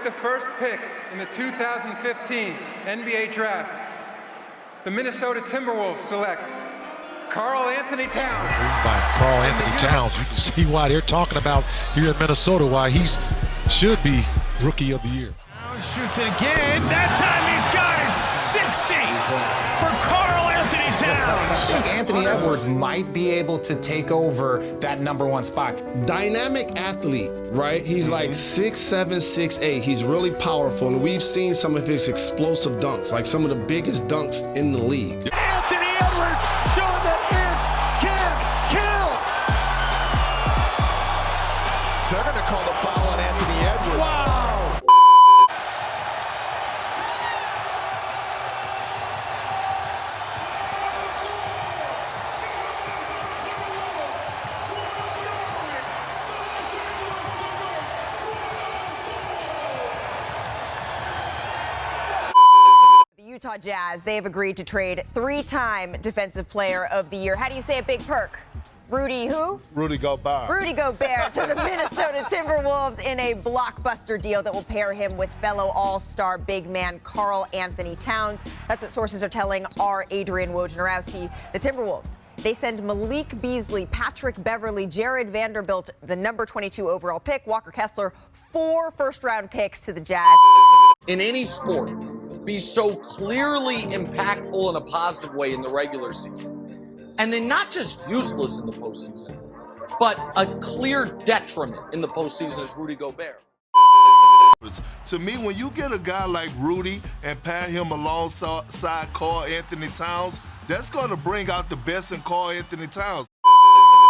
the first pick in the 2015 NBA Draft, the Minnesota Timberwolves select Karl-Anthony Towns. By Karl-Anthony Towns, you can see why they're talking about here in Minnesota, why he should be Rookie of the Year. Towns shoots it again. That time he's got it. 60 for Karl-Anthony Towns. I think Anthony Edwards might be able to take over that #1 spot. Dynamic athlete, right? He's like 6'7", 6'8". He's really powerful, and we've seen some of his explosive dunks, like some of the biggest dunks in the league. Anthony Edwards showing that it's can kill. They're going to call the foul on Anthony Edwards. Wow. Utah Jazz, they have agreed to trade 3-time Defensive Player of the Year. How do you say a big perk? Rudy who? Rudy Gobert. Rudy Gobert to the Minnesota Timberwolves in a blockbuster deal that will pair him with fellow all-star big man Karl-Anthony Towns. That's what sources are telling our Adrian Wojnarowski. The Timberwolves, they send Malik Beasley, Patrick Beverley, Jared Vanderbilt, the number 22 overall pick, Walker Kessler, 4 first-round picks to the Jazz. In any sport, be so clearly impactful in a positive way in the regular season, and then not just useless in the postseason, but a clear detriment in the postseason is Rudy Gobert. To me, when you get a guy like Rudy and pair him alongside Karl-Anthony Towns, that's going to bring out the best in Karl-Anthony Towns.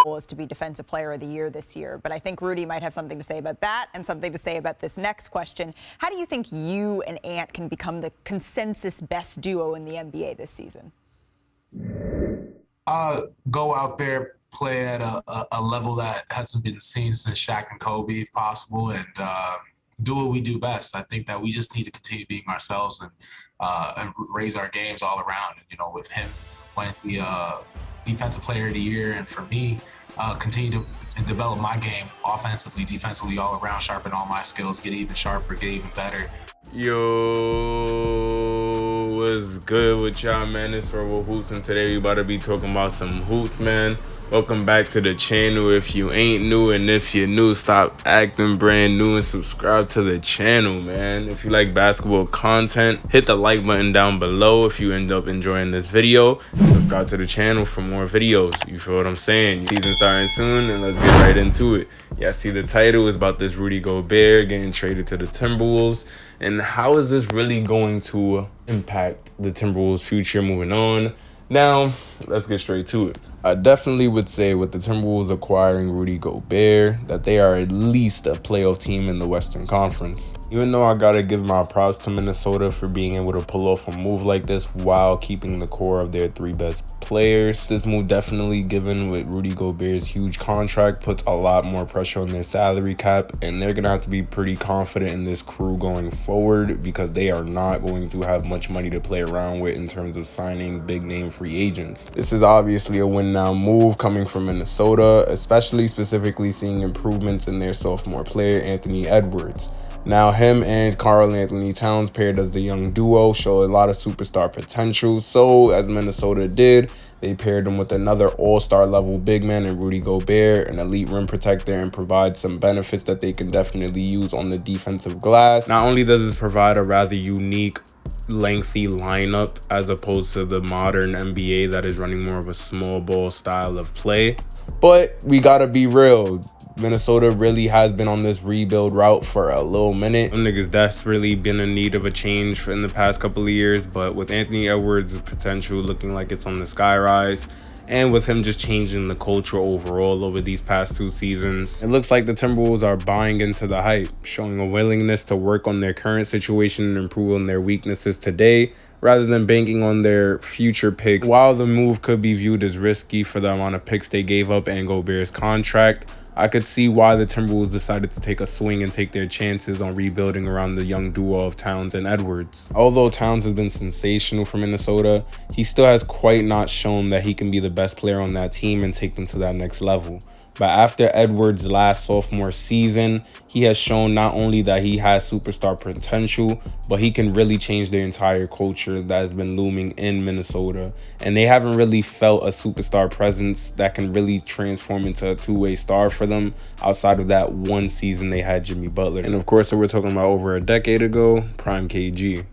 Is to be Defensive Player of the Year this year, but I think Rudy might have something to say about that and something to say about this next question. How do you think you and Ant can become the consensus best duo in the NBA this season? Go out there, play at a level that hasn't been seen since Shaq and Kobe, if possible, and do what we do best. I think that we just need to continue being ourselves and raise our games all around. And, you know, with him winning the Defensive Player of the Year, and for me, continue to develop my game offensively, defensively, all around, sharpen all my skills, get even sharper, get even better. Yo, what's good with y'all, man? It's Rebel Hoops, and today we about to be talking about some hoops, man. Welcome back to the channel. If you ain't new, and if you're new, stop acting brand new and subscribe to the channel, man. If you like basketball content, hit the like button down below if you end up enjoying this video, and subscribe to the channel for more videos. You feel what I'm saying? Season starting soon, and let's get right into it. Yeah, see, the title is about this Rudy Gobert getting traded to the Timberwolves, and how is this really going to impact the Timberwolves' future moving on? Now, let's get straight to it. I definitely would say with the Timberwolves acquiring Rudy Gobert that they are at least a playoff team in the Western Conference. Even though I gotta give my props to Minnesota for being able to pull off a move like this while keeping the core of their 3 best players. This move definitely, given with Rudy Gobert's huge contract, puts a lot more pressure on their salary cap, and they're gonna have to be pretty confident in this crew going forward because they are not going to have much money to play around with in terms of signing big name free agents. This is obviously a win now move coming from Minnesota, especially specifically seeing improvements in their sophomore player Anthony Edwards. Now him and Karl-Anthony Towns paired as the young duo show a lot of superstar potential, so as Minnesota did, they paired him with another all-star level big man in Rudy Gobert, an elite rim protector, and provide some benefits that they can definitely use on the defensive glass. Not only does this provide a rather unique lengthy lineup as opposed to the modern NBA that is running more of a small ball style of play, but we gotta be real, Minnesota really has been on this rebuild route for a little minute. Some niggas desperately been in need of a change in the past couple of years, but with Anthony Edwards' potential looking like it's on the sky rise, and with him just changing the culture overall over these past 2 seasons, it looks like the Timberwolves are buying into the hype, showing a willingness to work on their current situation and improve on their weaknesses today, rather than banking on their future picks. While the move could be viewed as risky for the amount of picks they gave up and Gobert's contract, I could see why the Timberwolves decided to take a swing and take their chances on rebuilding around the young duo of Towns and Edwards. Although Towns has been sensational for Minnesota, he still has quite not shown that he can be the best player on that team and take them to that next level. But after Edwards' last sophomore season, he has shown not only that he has superstar potential, but he can really change the entire culture that has been looming in Minnesota. And they haven't really felt a superstar presence that can really transform into a two-way star for them outside of that one season they had Jimmy Butler. And of course, we're talking about over a decade ago, prime KG.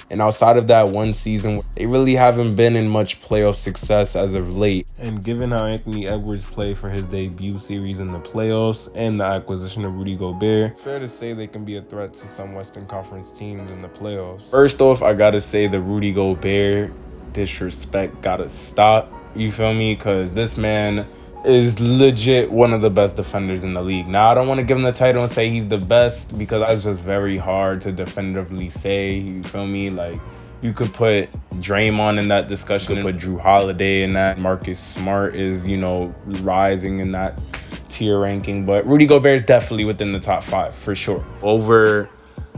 And outside of that one season, they really haven't been in much playoff success as of late. And given how Anthony Edwards played for his debut series in the playoffs and the acquisition of Rudy Gobert, fair to say they can be a threat to some Western Conference teams in the playoffs. First off, I gotta say the Rudy Gobert disrespect gotta stop. You feel me? Because this man is legit one of the best defenders in the league. Now, I don't want to give him the title and say he's the best because that's just very hard to definitively say. You feel me? Like, you could put Draymond in that discussion, you could put Drew Holiday in that. Marcus Smart is, you know, rising in that tier ranking, but Rudy Gobert is definitely within the top 5 for sure. Over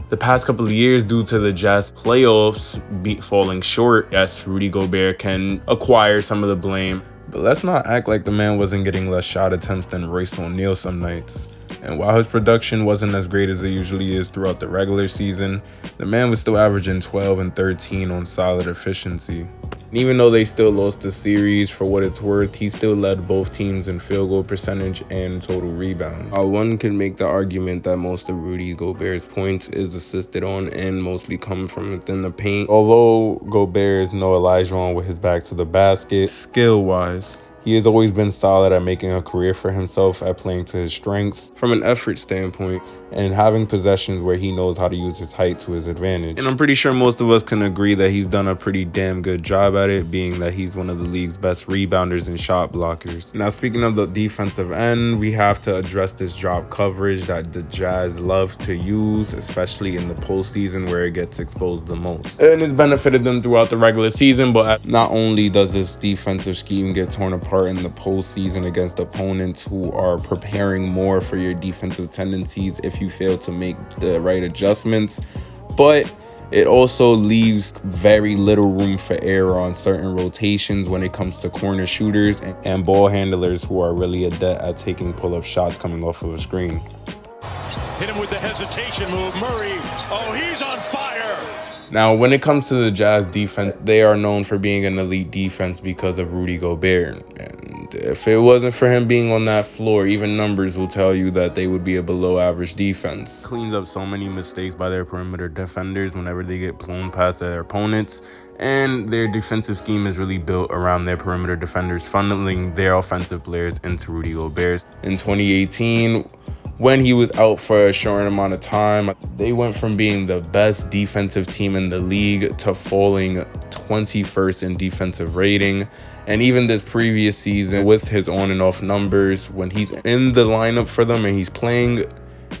the past couple of years, due to the Jazz playoffs falling short, yes, Rudy Gobert can acquire some of the blame. But let's not act like the man wasn't getting less shot attempts than Royce O'Neal some nights. And while his production wasn't as great as it usually is throughout the regular season, the man was still averaging 12 and 13 on solid efficiency. And even though they still lost the series, for what it's worth, he still led both teams in field goal percentage and total rebounds. While one can make the argument that most of Rudy Gobert's points is assisted on and mostly come from within the paint, although Gobert is no Elijah with his back to the basket, skill-wise, he has always been solid at making a career for himself at playing to his strengths from an effort standpoint and having possessions where he knows how to use his height to his advantage. And I'm pretty sure most of us can agree that he's done a pretty damn good job at it, being that he's one of the league's best rebounders and shot blockers. Now, speaking of the defensive end, we have to address this drop coverage that the Jazz love to use, especially in the postseason where it gets exposed the most. And it's benefited them throughout the regular season, but not only does this defensive scheme get torn apart in the postseason against opponents who are preparing more for your defensive tendencies if you fail to make the right adjustments, but it also leaves very little room for error on certain rotations when it comes to corner shooters and ball handlers who are really adept at taking pull-up shots coming off of a screen. Hit him with the hesitation move. Murray, oh, he's on fire. Now, when it comes to the Jazz defense, they are known for being an elite defense because of Rudy Gobert. And if it wasn't for him being on that floor, even numbers will tell you that they would be a below-average defense. Cleans up so many mistakes by their perimeter defenders whenever they get blown past their opponents. And their defensive scheme is really built around their perimeter defenders, funneling their offensive players into Rudy Gobert. In 2018, when he was out for a short amount of time, they went from being the best defensive team in the league to falling 21st in defensive rating. And even this previous season, with his on and off numbers, when he's in the lineup for them and he's playing,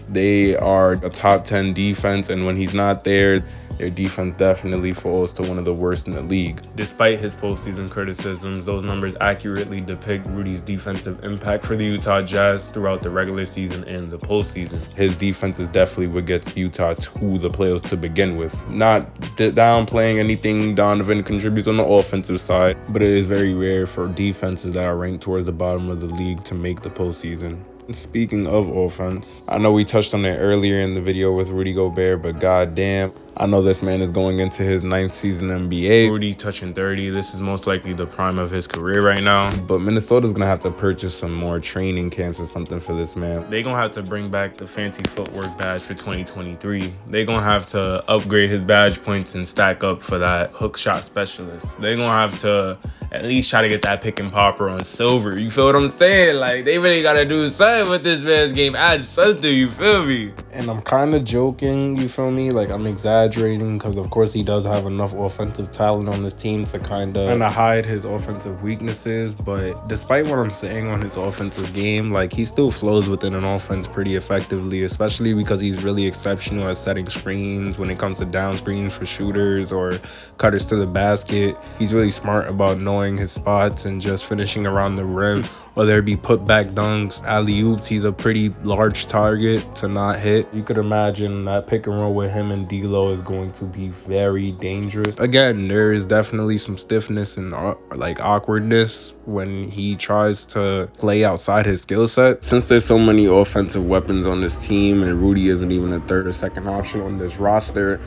they are a top 10 defense, and when he's not there, their defense definitely falls to one of the worst in the league. Despite his postseason criticisms, those numbers accurately depict Rudy's defensive impact for the Utah Jazz throughout the regular season and the postseason. His defense is definitely what gets Utah to the playoffs to begin with. Not downplaying anything Donovan contributes on the offensive side, but it is very rare for defenses that are ranked towards the bottom of the league to make the postseason. Speaking of offense, I know we touched on it earlier in the video with Rudy Gobert, but goddamn, I know this man is going into his 9th season NBA. Rudy touching 30. This is most likely the prime of his career right now. But Minnesota's going to have to purchase some more training camps or something for this man. They're going to have to bring back the fancy footwork badge for 2023. They're going to have to upgrade his badge points and stack up for that hook shot specialist. They're going to have to at least try to get that pick and popper on silver. You feel what I'm saying? Like, they really got to do something with this man's game. Add something, you feel me? And I'm kind of joking, you feel me? Like, I'm exaggerating because, of course, he does have enough offensive talent on this team to kind of hide his offensive weaknesses. But despite what I'm saying on his offensive game, like, he still flows within an offense pretty effectively, especially because he's really exceptional at setting screens when it comes to down screens for shooters or cutters to the basket. He's really smart about knowing his spots and just finishing around the rim whether it be put back dunks, alley-oops. He's a pretty large target to not hit. You could imagine that pick and roll with him and D'Lo is going to be very dangerous. Again, there is definitely some stiffness and like awkwardness when he tries to play outside his skill set. Since there's so many offensive weapons on this team and Rudy isn't even a third or second option on this roster,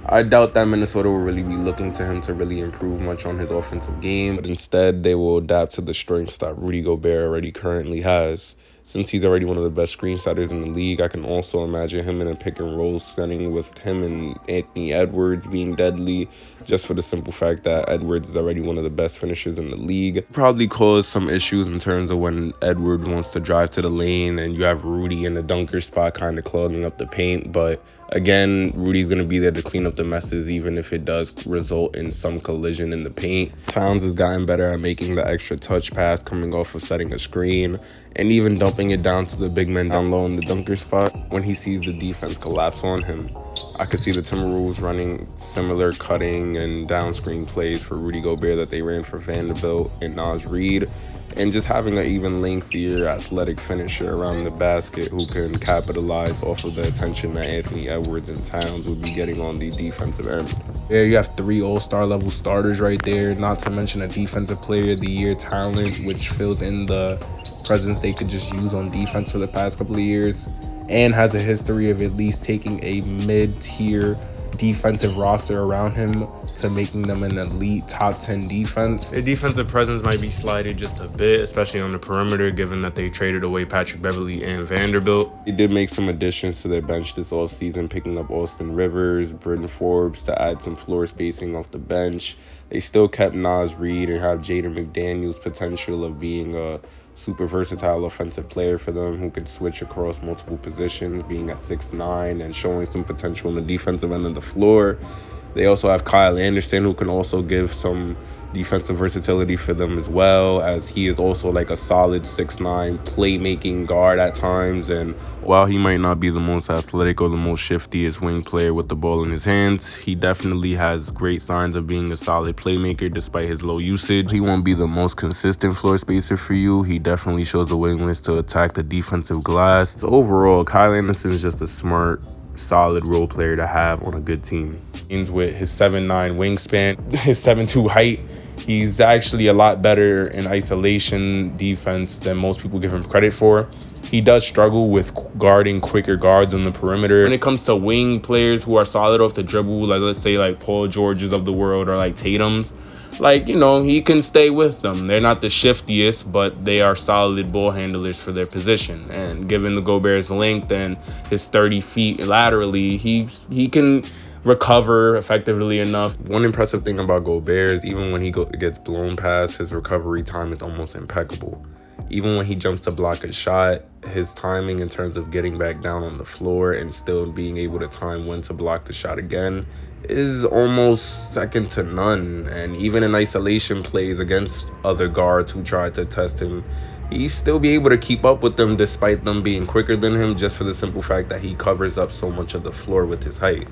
I doubt that Minnesota will really be looking to him to really improve much on his offensive game, but instead they will adapt to the strengths that Rudy Gobert already currently has. Since he's already one of the best screen setters in the league, I can also imagine him in a pick and roll setting with him and Anthony Edwards being deadly, just for the simple fact that Edwards is already one of the best finishers in the league. Probably cause some issues in terms of when Edwards wants to drive to the lane and you have Rudy in the dunker spot kind of clogging up the paint, but again, Rudy's going to be there to clean up the messes even if it does result in some collision in the paint. Towns has gotten better at making the extra touch pass coming off of setting a screen and even dumping it down to the big man down low in the dunker spot when he sees the defense collapse on him. I could see the Timberwolves running similar cutting and down screen plays for Rudy Gobert that they ran for Vanderbilt and Naz Reid, and just having an even lengthier athletic finisher around the basket who can capitalize off of the attention that Anthony Edwards and Towns would be getting on the defensive end. There you have 3 all-star level starters right there, not to mention a defensive player of the year talent, which fills in the presence they could just use on defense for the past couple of years, and has a history of at least taking a mid-tier defensive roster around him to making them an elite top 10 defense. Their defensive presence might be slighted just a bit, especially on the perimeter, given that they traded away Patrick Beverley and Vanderbilt. They did make some additions to their bench this offseason, picking up Austin Rivers, Britton Forbes to add some floor spacing off the bench. They still kept Naz Reid and have Jaden McDaniels' potential of being a super versatile offensive player for them who could switch across multiple positions, being at 6'9" and showing some potential on the defensive end of the floor. They also have Kyle Anderson, who can also give some defensive versatility for them as well, as he is also like a solid 6'9" playmaking guard at times. And while he might not be the most athletic or the most shiftiest wing player with the ball in his hands, he definitely has great signs of being a solid playmaker despite his low usage. He won't be the most consistent floor spacer for you. He definitely shows a willingness to attack the defensive glass. So overall, Kyle Anderson is just a smart, solid role player to have on a good team. With his 7'9" wingspan, his 7'2" height, he's actually a lot better in isolation defense than most people give him credit for. He does struggle with guarding quicker guards on the perimeter. When it comes to wing players who are solid off the dribble, like let's say like Paul Georges of the world or like Tatum's, like, you know, he can stay with them. They're not the shiftiest, but they are solid ball handlers for their position. And given the Gobert's length and his 30 feet laterally, he can recover effectively enough. One impressive thing about Gobert is even when he gets blown past, his recovery time is almost impeccable. Even when he jumps to block a shot, his timing in terms of getting back down on the floor and still being able to time when to block the shot again is almost second to none. And even in isolation plays against other guards who tried to test him, he'd still be able to keep up with them despite them being quicker than him, just for the simple fact that he covers up so much of the floor with his height.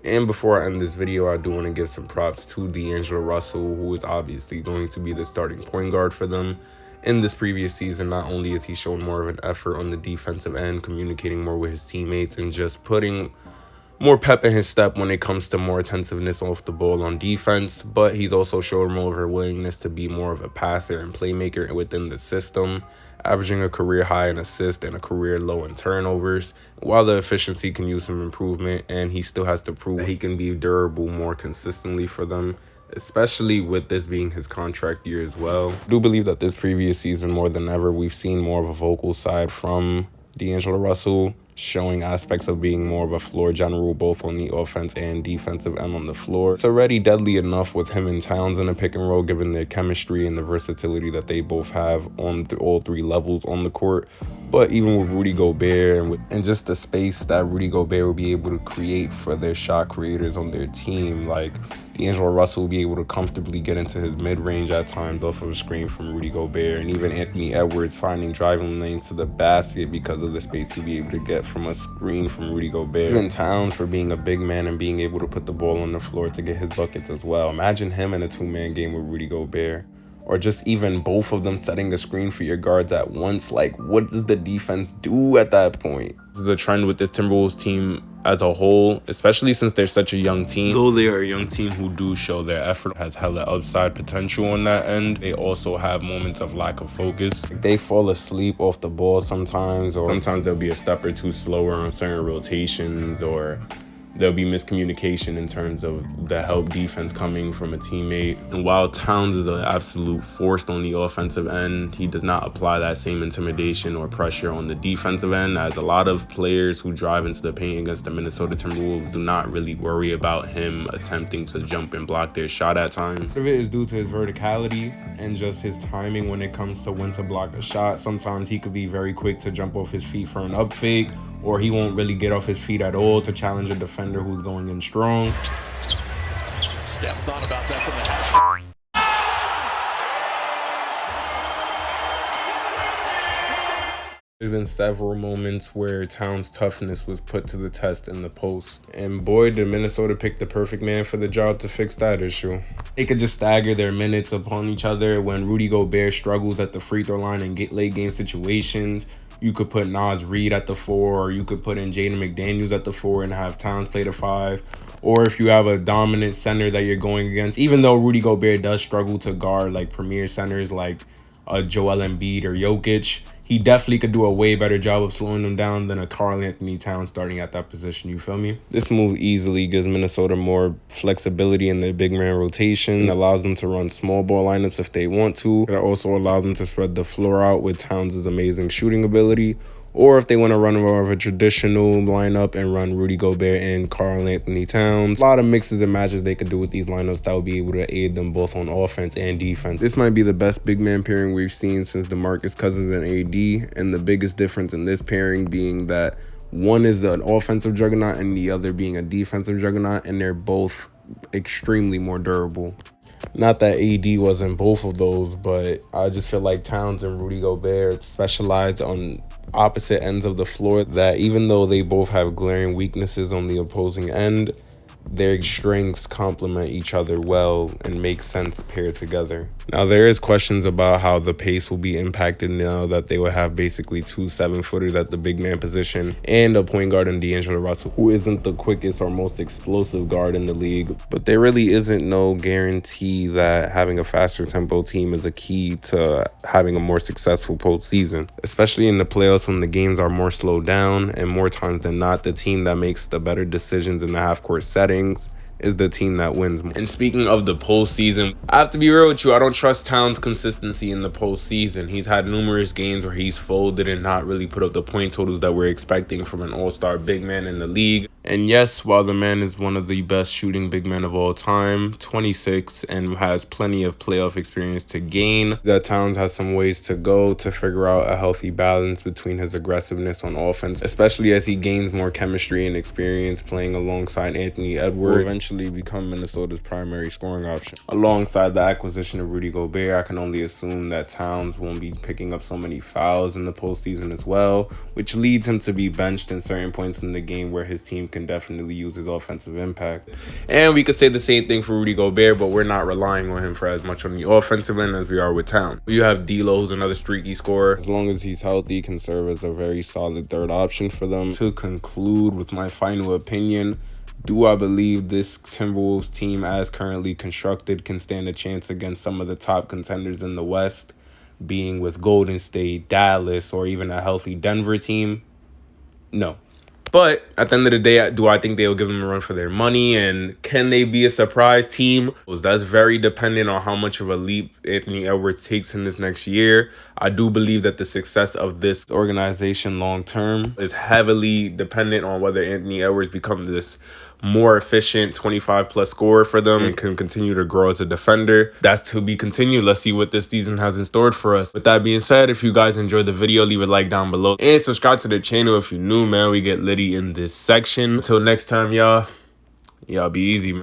And before I end this video, I do want to give some props to D'Angelo Russell, who is obviously going to be the starting point guard for them. In this previous season, not only has he shown more of an effort on the defensive end, communicating more with his teammates, and just putting more pep in his step when it comes to more attentiveness off the ball on defense, but he's also shown more of a willingness to be more of a passer and playmaker within the system, averaging a career high in assists and a career low in turnovers. While the efficiency can use some improvement, and he still has to prove that he can be durable more consistently for them, especially with this being his contract year as well. I do believe that this previous season, more than ever, we've seen more of a vocal side from D'Angelo Russell, showing aspects of being more of a floor general, both on the offense and defensive end on the floor. It's already deadly enough with him and Towns in a pick and roll, given their chemistry and the versatility that they both have on all 3 levels on the court. But even with Rudy Gobert and just the space that Rudy Gobert will be able to create for their shot creators on their team, like D'Angelo Russell will be able to comfortably get into his mid-range at times off of a screen from Rudy Gobert, and even Anthony Edwards finding driving lanes to the basket because of the space he'll be able to get from a screen from Rudy Gobert. Even Towns for being a big man and being able to put the ball on the floor to get his buckets as well. Imagine him in a 2-man game with Rudy Gobert. or just even both of them setting a screen for your guards at once, like what does the defense do at that point? This is a trend with this Timberwolves team as a whole, especially since they're such a young team. Though they are a young team who do show their effort, has hella upside potential on that end, they also have moments of lack of focus. They fall asleep off the ball sometimes, or sometimes they'll be a step or two slower on certain rotations, or there'll be miscommunication in terms of the help defense coming from a teammate. And while Towns is an absolute force on the offensive end, he does not apply that same intimidation or pressure on the defensive end, as a lot of players who drive into the paint against the Minnesota Timberwolves do not really worry about him attempting to jump and block their shot at times. Part of it is due to his verticality and just his timing when it comes to when to block a shot. Sometimes he could be very quick to jump off his feet for an up fake, or he won't really get off his feet at all to challenge a defender who's going in strong. Steph thought about that from the hash. There's been several moments where Towns' toughness was put to the test in the post, and boy, did Minnesota pick the perfect man for the job to fix that issue. They could just stagger their minutes upon each other. When Rudy Gobert struggles at the free throw line and get late game situations, you could put Naz Reid at the 4, or you could put in Jaden McDaniels at the 4 and have Towns play the 5. Or if you have a dominant center that you're going against, even though Rudy Gobert does struggle to guard like premier centers like Joel Embiid or Jokic, he definitely could do a way better job of slowing them down than a Karl Anthony Towns starting at that position, you feel me? This move easily gives Minnesota more flexibility in their big man rotation, allows them to run small ball lineups if they want to. It also allows them to spread the floor out with Towns' amazing shooting ability, or if they want to run more of a traditional lineup and run Rudy Gobert and Karl Anthony Towns. A lot of mixes and matches they could do with these lineups that will be able to aid them both on offense and defense. This might be the best big man pairing we've seen since DeMarcus Cousins and AD, and the biggest difference in this pairing being that one is an offensive juggernaut and the other being a defensive juggernaut, and they're both extremely more durable. Not that AD wasn't both of those, but I just feel like Towns and Rudy Gobert specialize on opposite ends of the floor, that even though they both have glaring weaknesses on the opposing end, their strengths complement each other well and make sense paired together. Now, there is questions about how the pace will be impacted now that they will have basically 2 7-footers at the big man position and a point guard in D'Angelo Russell, who isn't the quickest or most explosive guard in the league. But there really isn't no guarantee that having a faster tempo team is a key to having a more successful postseason, especially in the playoffs when the games are more slowed down, and more times than not, the team that makes the better decisions in the half-court setting is the team that wins more. And speaking of the postseason, I have to be real with you, I don't trust Towns' consistency in the postseason. He's had numerous games where he's folded and not really put up the point totals that we're expecting from an all-star big man in the league. And yes, while the man is one of the best shooting big men of all time, 26, and has plenty of playoff experience to gain, that Towns has some ways to go to figure out a healthy balance between his aggressiveness on offense, especially as he gains more chemistry and experience playing alongside Anthony Edwards, who eventually become Minnesota's primary scoring option. Alongside the acquisition of Rudy Gobert, I can only assume that Towns won't be picking up so many fouls in the postseason as well, which leads him to be benched in certain points in the game where his team can definitely use his offensive impact. And we could say the same thing for Rudy Gobert, but we're not relying on him for as much on the offensive end as we are with Towns. You have D'Lo, who's another streaky scorer. As long as he's healthy, can serve as a very solid third option for them. To conclude with my final opinion, do I believe this Timberwolves team, as currently constructed, can stand a chance against some of the top contenders in the West, being with Golden State, Dallas, or even a healthy Denver team? No. But at the end of the day, do I think they'll give them a run for their money? And can they be a surprise team? That's very dependent on how much of a leap Anthony Edwards takes in this next year. I do believe that the success of this organization long term is heavily dependent on whether Anthony Edwards becomes this more efficient 25-plus scorer for them and can continue to grow as a defender. That's to be continued. Let's see what this season has in store for us. With that being said, if you guys enjoyed the video, leave a like down below and subscribe to the channel if you're new, man. We get litty in this section. Until next time, y'all be easy, man.